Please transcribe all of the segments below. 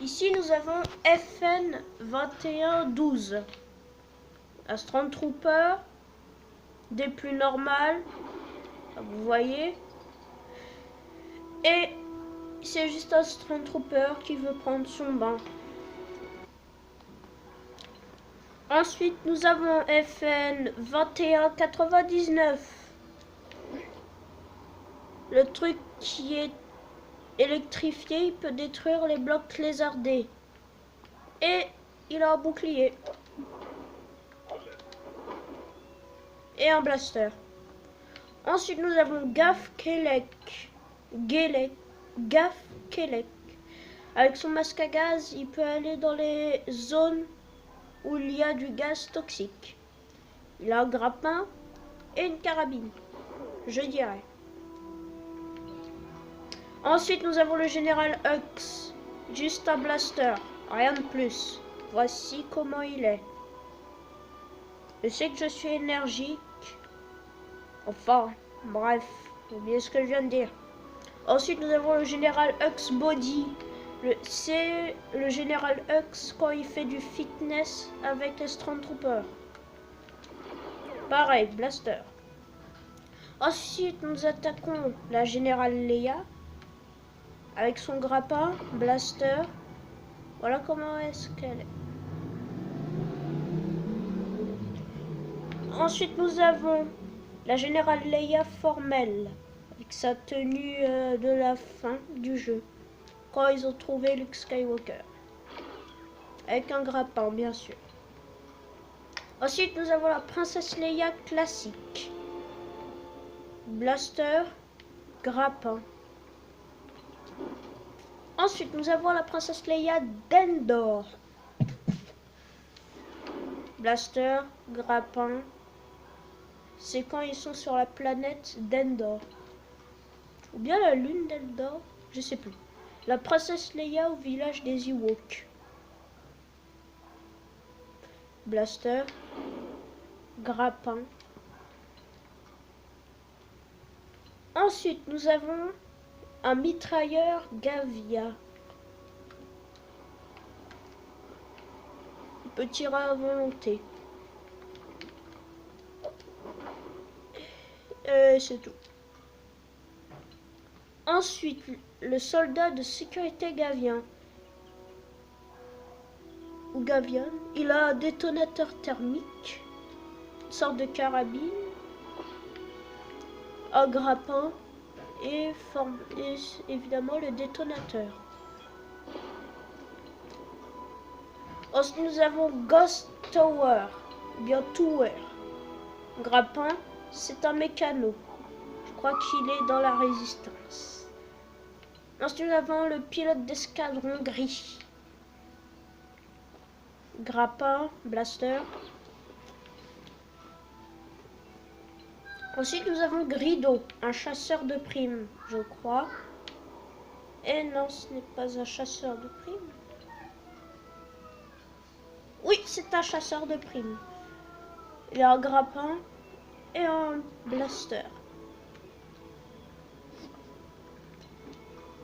Ici, nous avons FN 2112. Un Stormtrooper, des plus normales, vous voyez. Et c'est juste un Stormtrooper qui veut prendre son bain. Ensuite, nous avons FN 2199. Le truc qui est électrifié, il peut détruire les blocs lézardés. Et il a un bouclier. Et un blaster. Ensuite, nous avons Gaf Kelek. Gaf Kelek. Avec son masque à gaz, il peut aller dans les zones où il y a du gaz toxique. Il a un grappin et une carabine, je dirais. Ensuite, nous avons le général Hux. Juste un blaster, rien de plus. Voici comment il est. Je sais que je suis énergique. Enfin, bref, j'ai oublié ce que je viens de dire. Ensuite, nous avons le général Hux Body. C'est le général Hux quand il fait du fitness avec les Stormtroopers. Pareil, blaster. Ensuite, nous attaquons la générale Leia. Avec son grappin, blaster. Voilà comment est-ce qu'elle est. Ensuite, nous avons la générale Leia formelle. Avec sa tenue de la fin du jeu. Quand ils ont trouvé Luke Skywalker. Avec un grappin, bien sûr. Ensuite, nous avons la princesse Leia classique. Blaster, grappin. Ensuite, nous avons la princesse Leia d'Endor. Blaster, grappin. C'est quand ils sont sur la planète d'Endor. Ou bien la lune d'Endor, je sais plus. La princesse Leia au village des Ewoks. Blaster, grappin. Ensuite, nous avons un mitrailleur Gavia. Il peut tirer à volonté. C'est tout. Ensuite, le soldat de sécurité Gavien. Ou Gavian. Il a un détonateur thermique. Une sorte de carabine. Un grappin. Et évidemment le détonateur. Ensuite, nous avons Ghost Tower. Bien Tower. Grappin, c'est un mécano. Je crois qu'il est dans la résistance. Ensuite, nous avons le pilote d'escadron gris. Grappin, blaster. Ensuite, nous avons Grido, un chasseur de primes, je crois. Et non, ce n'est pas un chasseur de primes. Oui, c'est un chasseur de primes. Il a un grappin et un blaster.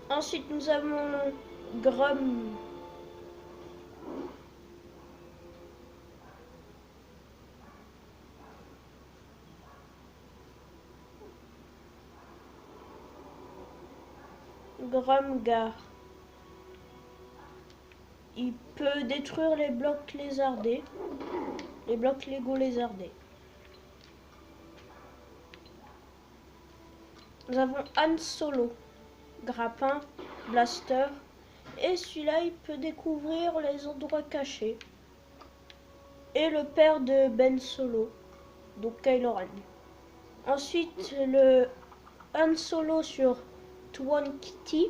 Ensuite, nous avons Grum. Grumgar. Il peut détruire les blocs lézardés. Les blocs Lego lézardés. Nous avons Han Solo. Grappin, blaster. Et celui-là, il peut découvrir les endroits cachés. Et le père de Ben Solo. Donc Kylo Ren. Ensuite, le Han Solo sur Twinkity.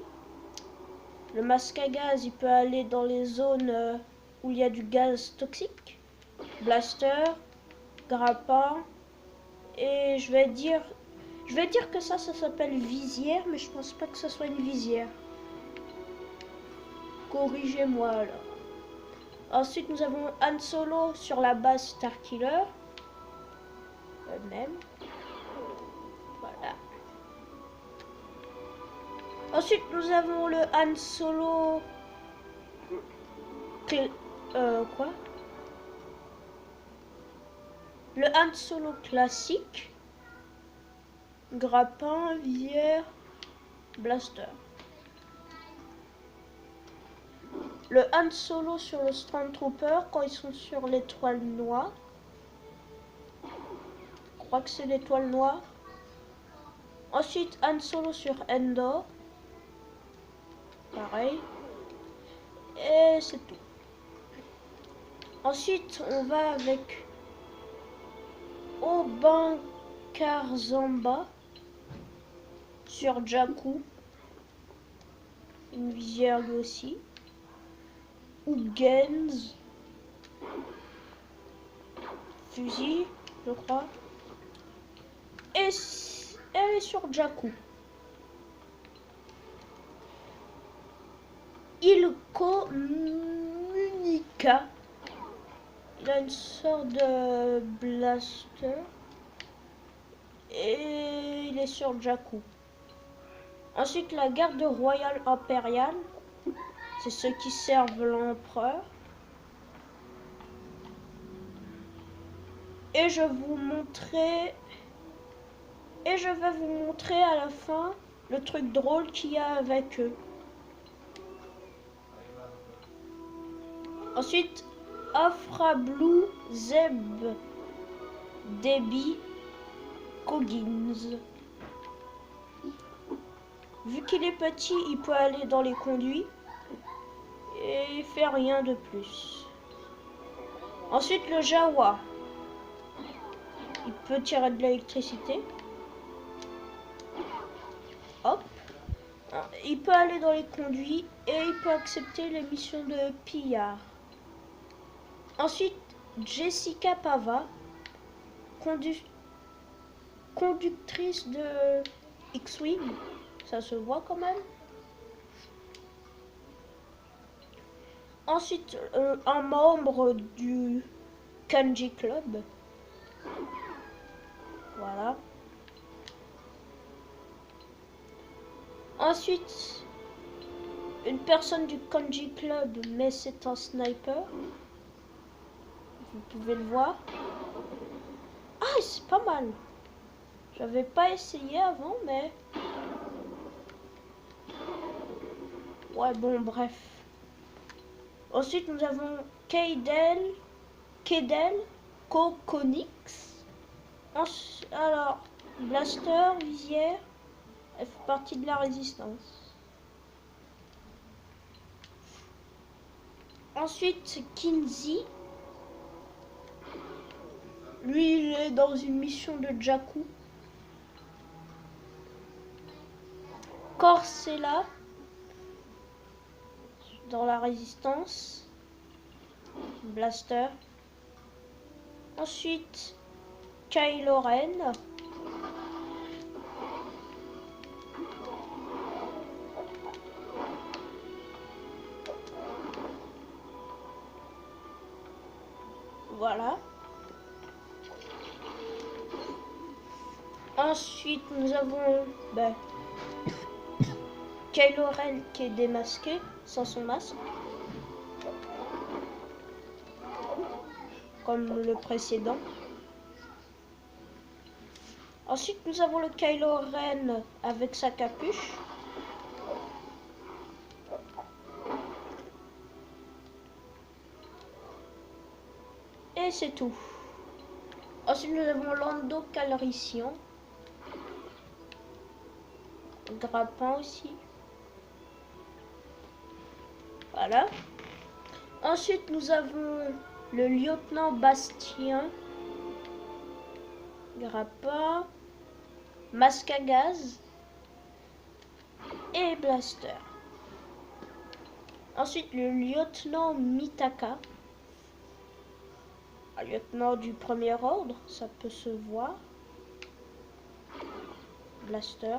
Le masque à gaz, il peut aller dans les zones où il y a du gaz toxique. Blaster, grappin. Et je vais dire que ça s'appelle visière, mais je pense pas que ce soit une visière. Corrigez-moi alors. Ensuite, nous avons Han Solo sur la base Starkiller. Même. Voilà. Ensuite, nous avons le Han Solo Quoi? Le Han Solo classique. Grappin, visière, blaster. Le Han Solo sur le Stormtrooper quand ils sont sur l'étoile noire. Je crois que c'est l'étoile noire. Ensuite, Han Solo sur Endor. Pareil. Et c'est tout. Ensuite, on va avec Oban Kazamba sur Jakku. Une visière lui aussi. Ou Gens. Fusil, je crois. Et elle est sur Jakku. Il communica. Il a une sorte de blaster. Et il est sur Jakku. Ensuite, la garde royale impériale. C'est ceux qui servent l'empereur. Et je vais vous montrer à la fin le truc drôle qu'il y a avec eux. Ensuite, Afra Blue Zeb Debbie Coggins. Vu qu'il est petit, il peut aller dans les conduits et il fait rien de plus. Ensuite, le Jawa. Il peut tirer de l'électricité. Hop. Il peut aller dans les conduits et il peut accepter les missions de pillard. Ensuite, Jessica Pava, conductrice de X-Wing. Ça se voit quand même. Ensuite, un membre du Kanji Club. Voilà. Ensuite, une personne du Kanji Club, mais c'est un sniper. Vous pouvez le voir. Ah, c'est pas mal. J'avais pas essayé avant, mais... Ouais, bon, bref. Ensuite, nous avons Kedel Kokonix. Alors, blaster, visière, elle fait partie de la résistance. Ensuite, Kinsey. Lui, il est dans une mission de Jakku. Corsella, dans la résistance. Blaster. Ensuite, Kylo Ren. Voilà. Ensuite, nous avons Kylo Ren qui est démasqué, sans son masque. Comme le précédent. Ensuite, nous avons le Kylo Ren avec sa capuche. Et c'est tout. Ensuite, nous avons Lando Calrissian. Grappin aussi. Voilà. Ensuite, nous avons le lieutenant Bastien. Grappin. Masque à gaz. Et blaster. Ensuite, le lieutenant Mitaka. Un lieutenant du premier ordre, ça peut se voir. Blaster.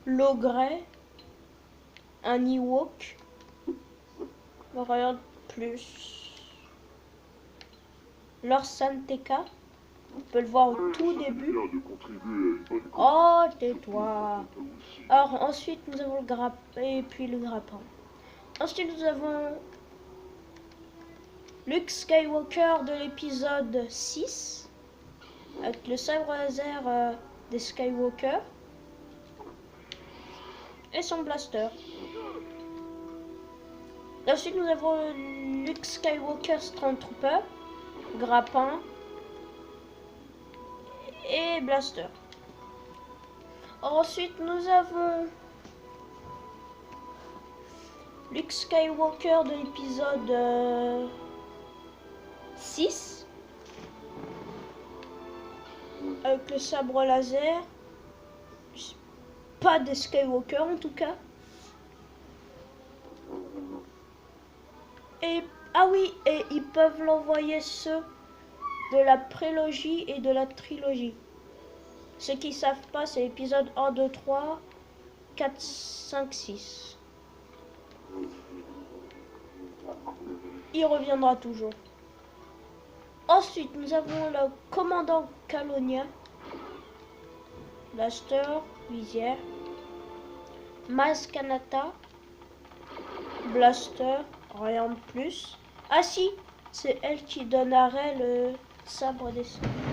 Logray. Un Ewok. Rien de plus. Lord Santeka. On peut le voir au tout début. Oh, tais-toi. Alors ensuite nous avons le grappin et puis le grappin. Ensuite, nous avons Luke Skywalker de l'épisode 6, avec le sabre laser des Skywalker et son blaster. Ensuite, nous avons Luke Skywalker Stormtrooper, grappin et blaster. Ensuite, nous avons Luke Skywalker de l'épisode 6 avec le sabre laser. Pas des Skywalker en tout cas. Et ah oui, et ils peuvent l'envoyer ceux de la prélogie et de la trilogie. Ceux qui savent pas, c'est l'épisode 1, 2, 3, 4, 5, 6. Il reviendra toujours. Ensuite, nous avons le commandant Calonia. Blaster, visière. Maz Kanata. Blaster, rien de plus. Ah si, c'est elle qui donne à Rey le sabre des sangs.